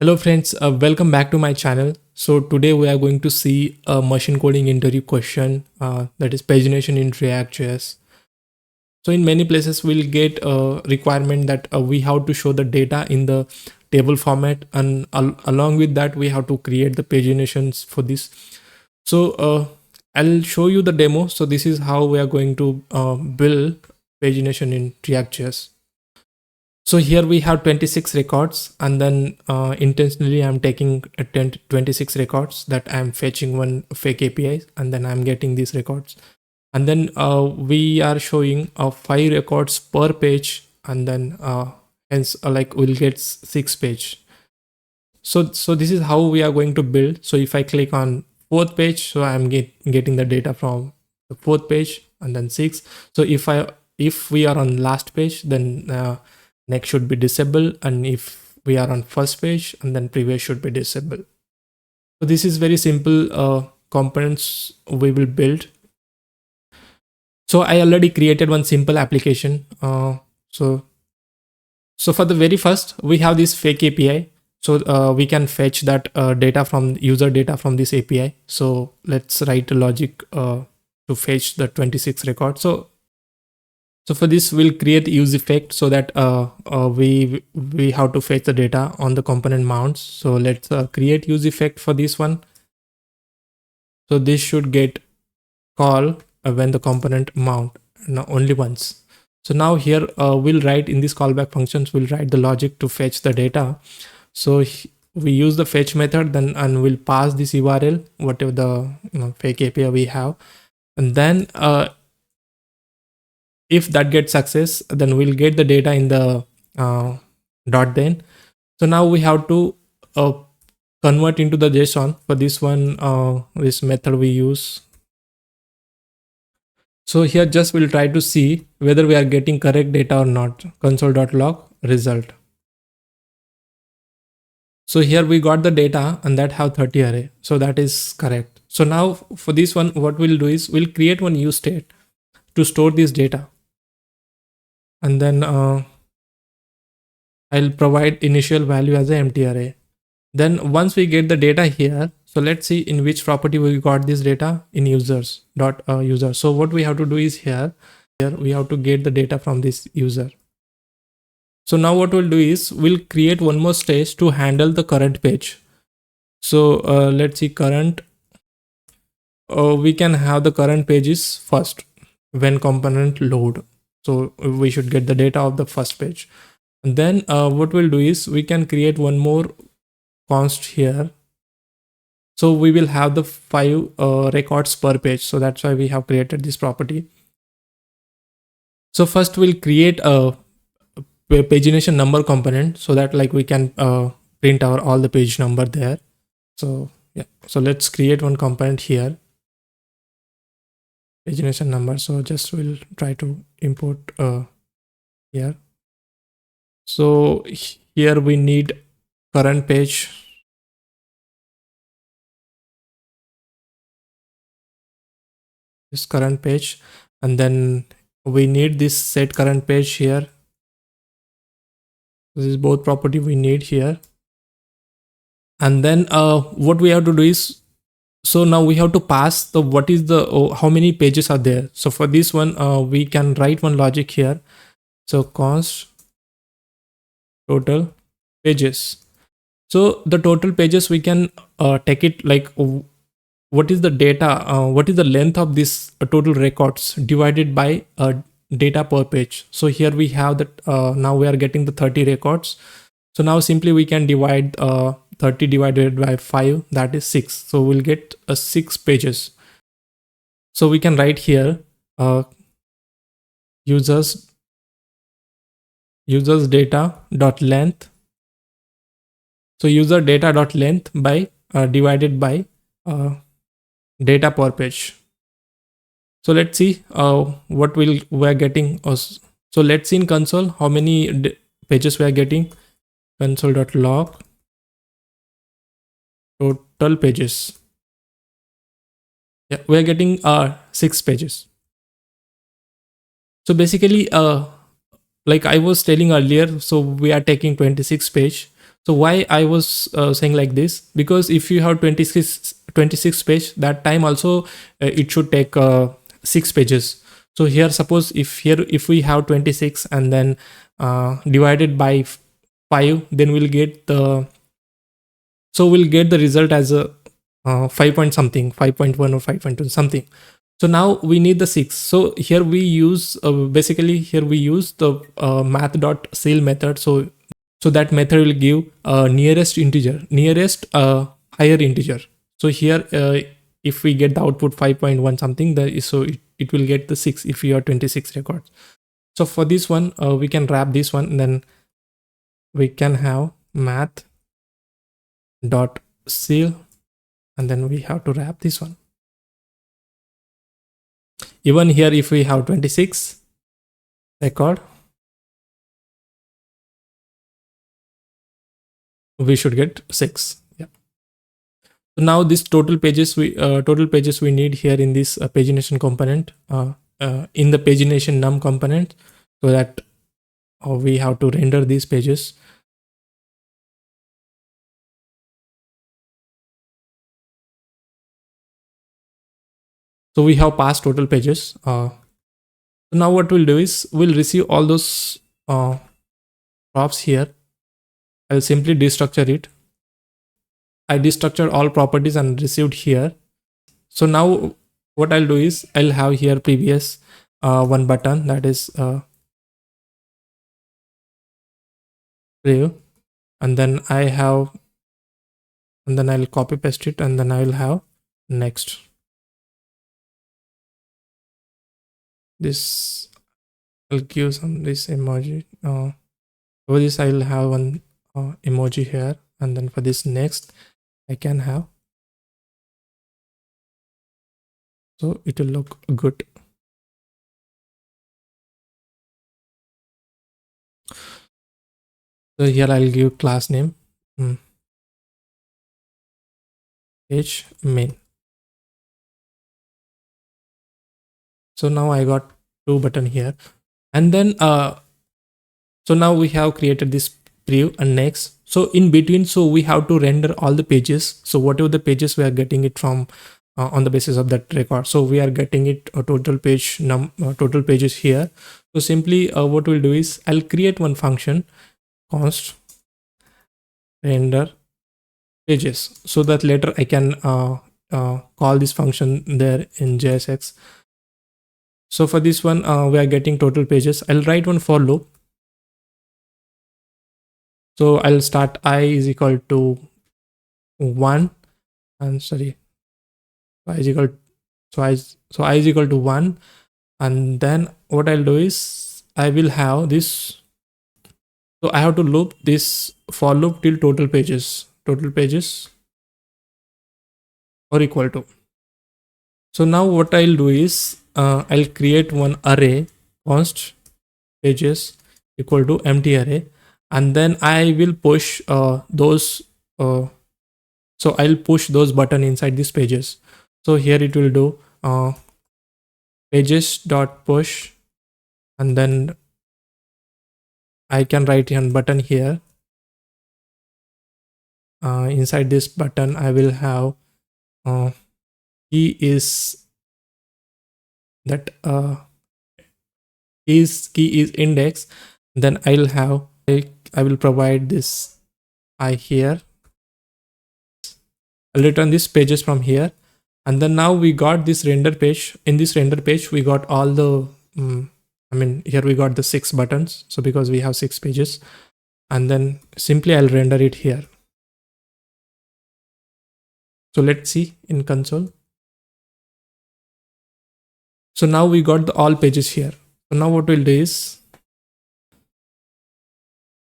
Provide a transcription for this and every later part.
Hello friends, welcome back to my channel. So today we are going to see a machine coding interview question that is pagination in React.js. So in many places we'll get a requirement that we have to show the data in the table format, and along with that we have to create the paginations for this. So I'll show you the demo. So this is how we are going to build pagination in React.js. So here we have 26 records, and then intentionally I'm taking 26 records that I'm fetching one fake API, and then I'm getting these records. And then we are showing 5 records per page, and then hence like we'll get 6 page. So this is how we are going to build. So if I click on 4th page, so I'm getting the data from the 4th page, and then 6. So if we are on last page, then next should be disabled, and if we are on first page, and then previous should be disabled. So this is very simple components we will build. So I already created one simple application. So for the very first, we have this fake API. So we can fetch that data from user data from this API. So let's write a logic to fetch the 26 records. So for this, we'll create useEffect so that we have to fetch the data on the component mounts. So let's create useEffect for this one. So this should get call when the component mount only once. So now here we'll write in these callback functions, we'll write the logic to fetch the data. So we use the fetch method, then and we'll pass this URL, whatever the fake API we have, and then if that gets success, then we'll get the data in the dot then. So now we have to convert into the JSON. For this one, this method we use. So here just we'll try to see whether we are getting correct data or not. Console.log result. So here we got the data, and that have 30 array. So that is correct. So now for this one, what we'll do is we'll create one useState to store this data. And then I'll provide initial value as an empty array. Then once we get the data here, so let's see in which property we got this data in users.user. So what we have to do is here we have to get the data from this user. So now what we'll do is we'll create one more stage to handle the current page. So let's see current. We can have the current pages first when component load. So we should get the data of the first page. And then what we'll do is we can create one more const here. So we will have the 5 records per page. So that's why we have created this property. So first we'll create a pagination number component so that like we can print all the page number there. So yeah, so let's create one component here. Pagination number. So just we'll try to import here. So here we need current page. This current page, and then we need this set current page here. This is both property we need here. And then what we have to do is, so now we have to pass the what is the how many pages are there. So for this one we can write one logic here. So const total pages. So the total pages we can take it like what is the data, what is the length of this total records divided by data per page. So here we have that now we are getting the 30 records. So now simply we can divide 30 divided by 5, that is 6. So we'll get 6 pages. So we can write here users data dot length. So user data dot length by divided by data per page. So let's see what we're getting. So let's see in console how many pages we are getting. Console.log total pages. Yeah, we are getting 6 pages. So basically like I was telling earlier, so we are taking 26 page. So why I was saying like this, because if you have 26 page, that time also it should take 6 pages. So here, suppose if we have 26 and then divided by 5, then we'll get the result as a 5 point something, 5.1 or 5.2 something. So now we need the 6. So here we use basically here we use the math.ceil method. So that method will give nearest higher integer. So here if we get the output 5.1 something, so it will get the 6 if you have 26 records. So for this one we can wrap this one, and then we can have math.ceil, and then we have to wrap this one. Even here, if we have 26 record, we should get 6. Yeah. So now this total pages we need here in this pagination component, in the pagination num component, so that we have to render these pages. So we have passed total pages. Now what we'll do is we'll receive all those props here. I'll simply destructure it. I destructured all properties and received here. So now what I'll do is I'll have here previous one button, that is preview, and then I'll copy paste it, and then I will have next. This I'll give some this emoji. For this I'll have one emoji here, and then for this next I can have, so it will look good. So here I'll give class name page main. So now I got 2 button here, and then so now we have created this preview and next. So in between, so we have to render all the pages. So whatever the pages we are getting it from on the basis of that record. So we are getting it a total page total pages here. So simply what we'll do is I'll create one function, const render pages, so that later I can call this function there in JSX. So for this one we are getting total pages. I'll write one for loop. So I'll start I is equal to 1, and sorry, I is equal to 1, and then what I'll do is I will have this. So I have to loop this for loop till total pages are equal to. So now what I'll do is I'll create one array, const pages equal to empty array, and then I will push those so I'll push those button inside these pages. So here it will do pages dot push, and then I can write one button here. Inside this button I will have key is that key is index. Then I'll have I will provide this I here. I'll return these pages from here, and then now we got this render page. In this render page we got all the here we got the 6 buttons, so because we have 6 pages, and then simply I'll render it here. So let's see in console. So now we got all pages here. So now what we'll do is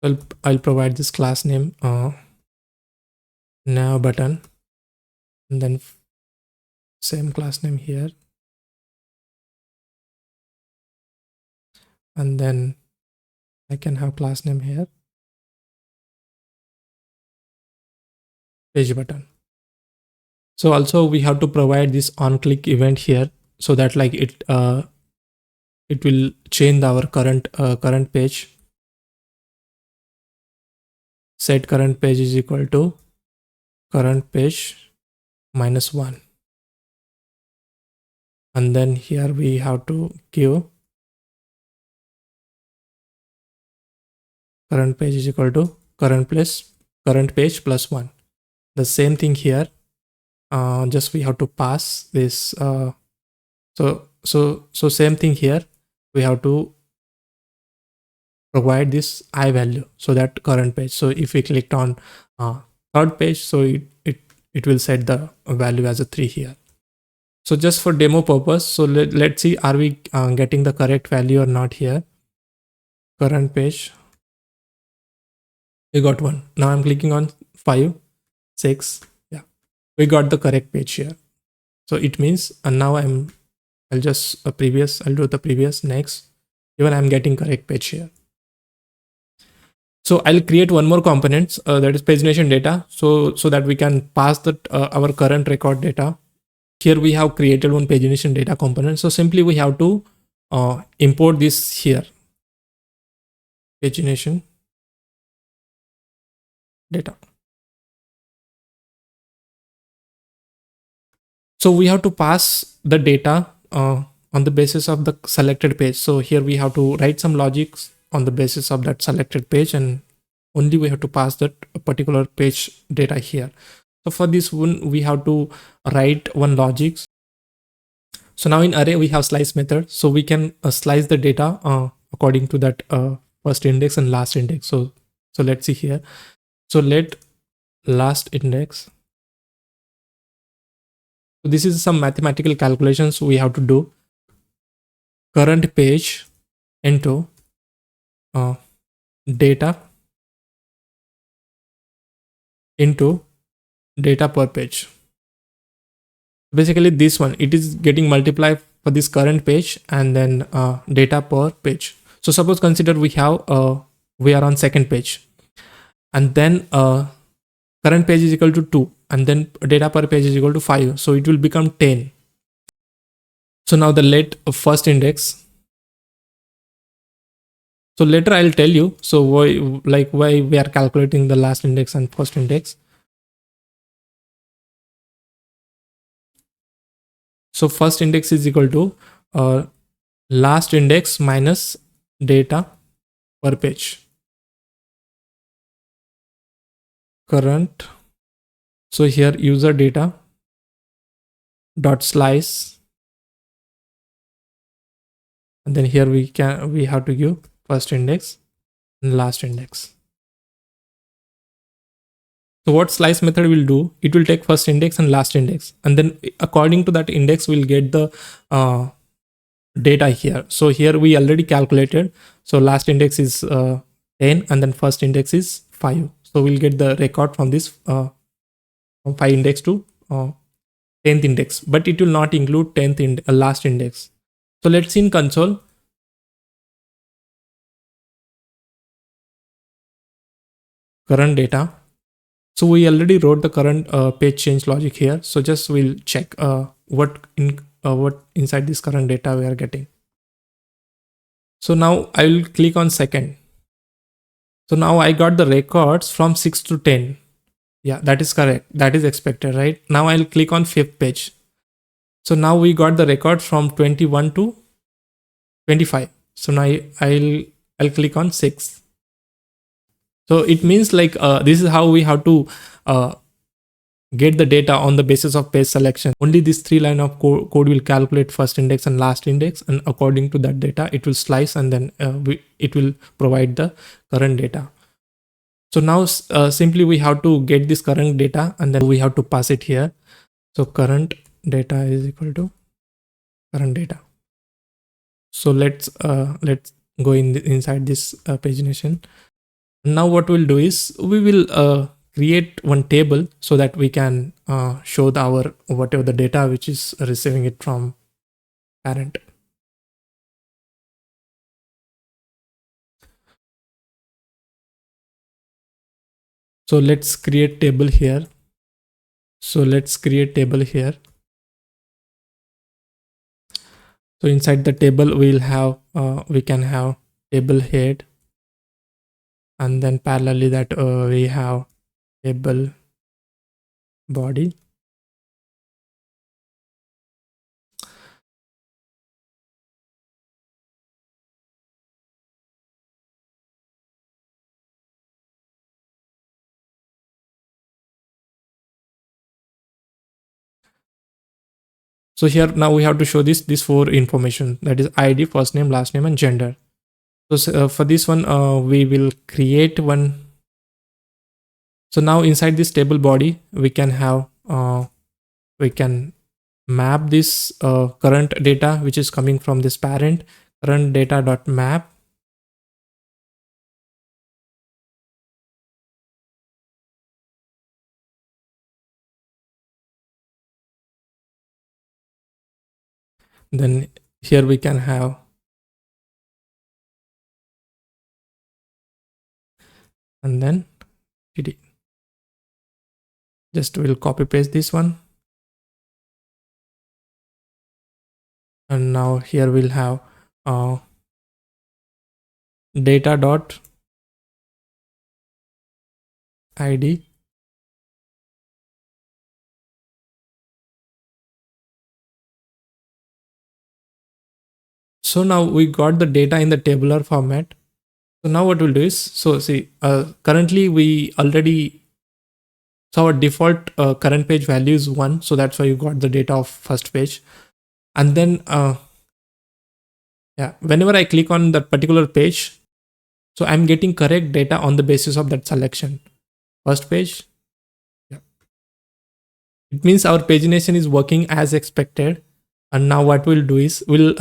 I'll provide this class name now button, and then same class name here, and then I can have class name here, page button. So also we have to provide this on click event here, so that like it will change our current page. set current page is equal to current page -1. And then here we have to give current page is equal to current page plus 1. The same thing here, just we have to pass this. So same thing here, we have to provide this I value, so that current page. So if we clicked on third page, so it will set the value as a 3 here. So just for demo purpose, so let's see, are we getting the correct value or not here. Current page, we got 1. Now I'm clicking on 5, 6. Yeah, we got the correct page here. So it means, and now I'll just do the previous, next. Even I'm getting correct page here. So I'll create one more component, that is pagination data, so that we can pass that our current record data. Here we have created one pagination data component. So simply we have to import this here, pagination data. So we have to pass the data on the basis of the selected page. So here we have to write some logics on the basis of that selected page, and only we have to pass that particular page data here. So for this one, we have to write one logic. So now in array, we have slice method. So we can slice the data according to that first index and last index. So let's see here. So let last index. So this is some mathematical calculations we have to do. Current page into data into data per page. Basically this one, it is getting multiplied for this current page and then data per page. So suppose consider we are on second page, and then current page is equal to 2, and then data per page is equal to 5. So it will become 10. So now the let first index. So later I'll tell you, so why we are calculating the last index and first index. So first index is equal to last index minus data per page. Current. So here user data dot slice, and then here we have to give first index and last index. So what slice method will do, it will take first index and last index, and then according to that index we'll get the data here. So here we already calculated. So last index is 10, and then first index is 5. So we'll get the record from this from 5 index to 10th index, but it will not include 10th last index. So let's see in console. Current data. So we already wrote the current page change logic here. So just we'll check what inside this current data we are getting. So now I will click on second. So now I got the records from 6 to 10. Yeah, that is correct. That is expected, right? Now I'll click on fifth page. So now we got the record from 21 to 25. So now I'll click on 6. So it means like this is how we have to get the data on the basis of page selection. Only this 3 line of code will calculate first index and last index, and according to that data it will slice, and then it will provide the current data. So now simply we have to get this current data, and then we have to pass it here. So current data is equal to current data. So let's go inside this pagination. Now what we'll do is we will create one table so that we can show our whatever the data which is receiving it from parent. So let's create table here. So let's create table here. So inside the table we'll have we can have table head, and then parallelly that we have table body. So here now we have to show this four information, that is ID, first name, last name, and gender. So for this one, we will create one. So now inside this table body, we can have we can map this current data which is coming from this parent, current data dot map. Then here we can have, and then td. Just we'll copy paste this one, and now here we'll have data dot id. So now we got the data in the tabular format. So now what we'll do is, so see, currently we already, so our default current page value is 1. So that's why you got the data of first page. And then, yeah, whenever I click on that particular page, so I'm getting correct data on the basis of that selection. First page. Yeah. It means our pagination is working as expected. And now what we'll do is we'll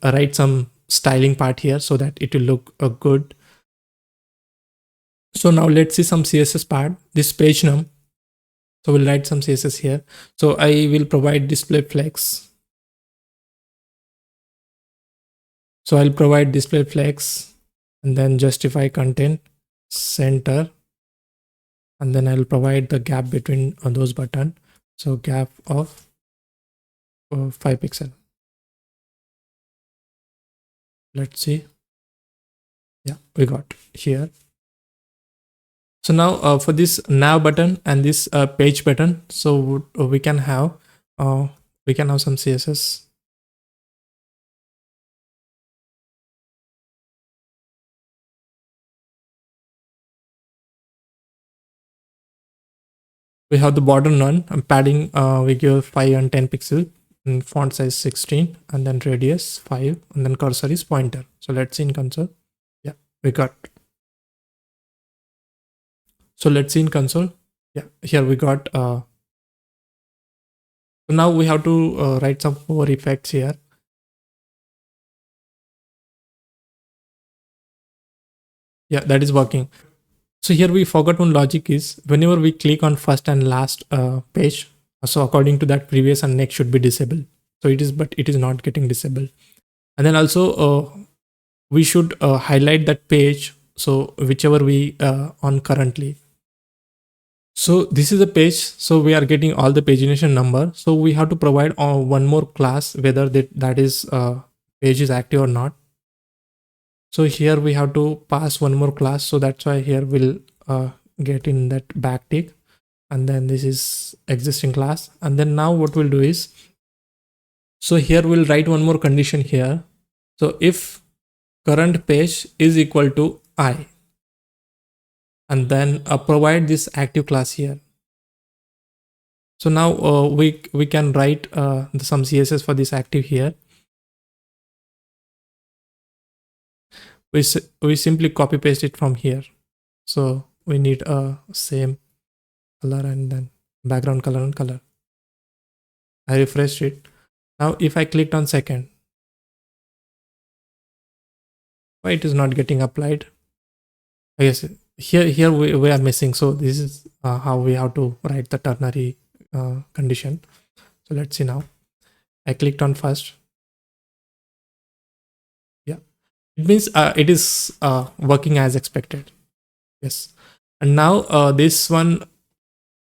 write some styling part here so that it will look good. So now let's see some CSS part, this page num. So we'll write some CSS here. So I will provide display flex. So I'll provide display flex and then justify content center. And then I'll provide the gap between those button. So gap of 5 pixel. Let's see. Yeah, we got here. So now for this now button and this page button, so we can have some CSS. We have the border none, and padding we give 5 and 10 pixel, and font size 16, and then radius 5, and then cursor is pointer. So let's see in console. Yeah, we got. So let's see in console. Yeah, here we got. So now we have to write some more effects here. Yeah, that is working. So here we forgot one logic is whenever we click on first and last page, so according to that previous and next should be disabled. So it is, but it is not getting disabled. And then also we should highlight that page. So whichever we on currently. So this is a page. So we are getting all the pagination number. So we have to provide one more class, whether that is page is active or not. So here we have to pass one more class. So that's why here we'll get in that backtick. And then this is existing class. And then now what we'll do is, so here we'll write one more condition here. So if current page is equal to I, and then provide this active class here. So now we can write some CSS for this active here. We simply copy paste it from here. So we need a same color and then background color and color. I refreshed it. Now if I clicked on second, why it is not getting applied? I guess here we are missing. So this is how we have to write the ternary condition. So let's see now. I clicked on first. Yeah, it means it is working as expected. Yes. And now this one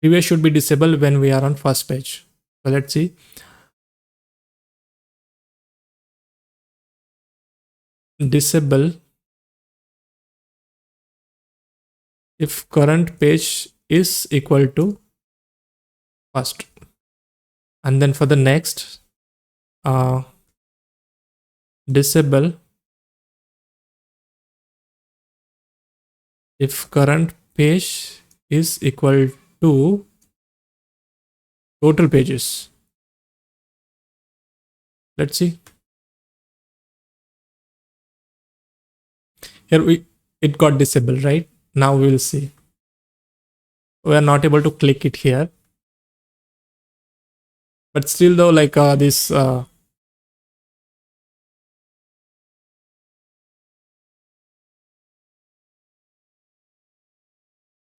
previous should be disabled when we are on first page. So let's see. Disable if current page is equal to first, and then for the next, disable if current page is equal to total pages. Let's see. Here it got disabled, right? Now we will see. We are not able to click it here, but still though, like this so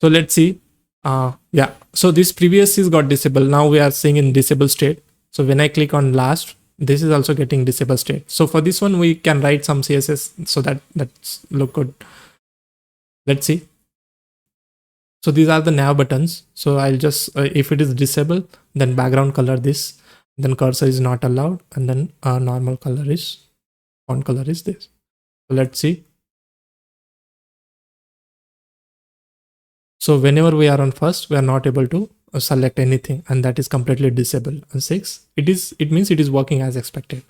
let's see. Yeah, so this previous is got disabled. Now we are seeing in disable state. So when I click on last, this is also getting disable state. So for this one we can write some CSS so that's look good. Let's see. So these are the nav buttons. So I'll just if it is disabled, then background color this, then cursor is not allowed, and then normal color is, font color is this. So let's see. So whenever we are on first, we are not able to select anything, and that is completely disabled. On 6, it means it is working as expected.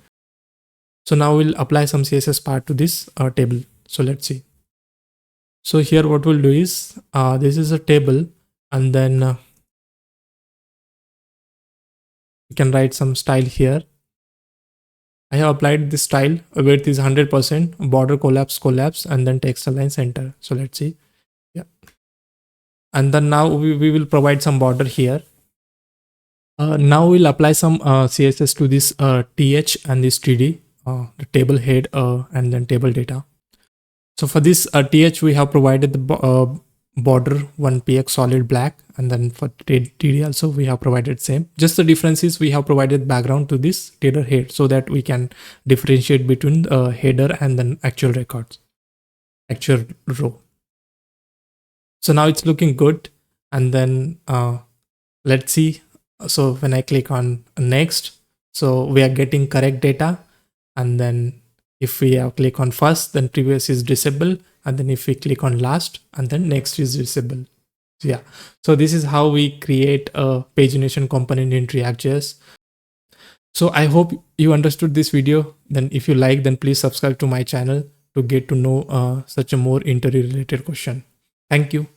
So now we'll apply some CSS part to this table. So let's see. So here what we'll do is this is a table, and then you can write some style here. I have applied this style, width is 100%, border collapse, and then text align center. So let's see. Yeah. And then now we will provide some border here. Now we'll apply some CSS to this th and this td, the table head and then table data. So for this th, we have provided the border 1px solid black, and then for td also we have provided same. Just the difference is we have provided background to this header head so that we can differentiate between header and then actual records, actual row. So now it's looking good, and then let's see. So when I click on next, so we are getting correct data, and then if we click on first, then previous is disabled, and then if we click on last, and then next is disabled. So yeah, so this is how we create a pagination component in React.js. So I hope you understood this video. Then if you like, then please subscribe to my channel to get to know such a more interview related question. Thank you.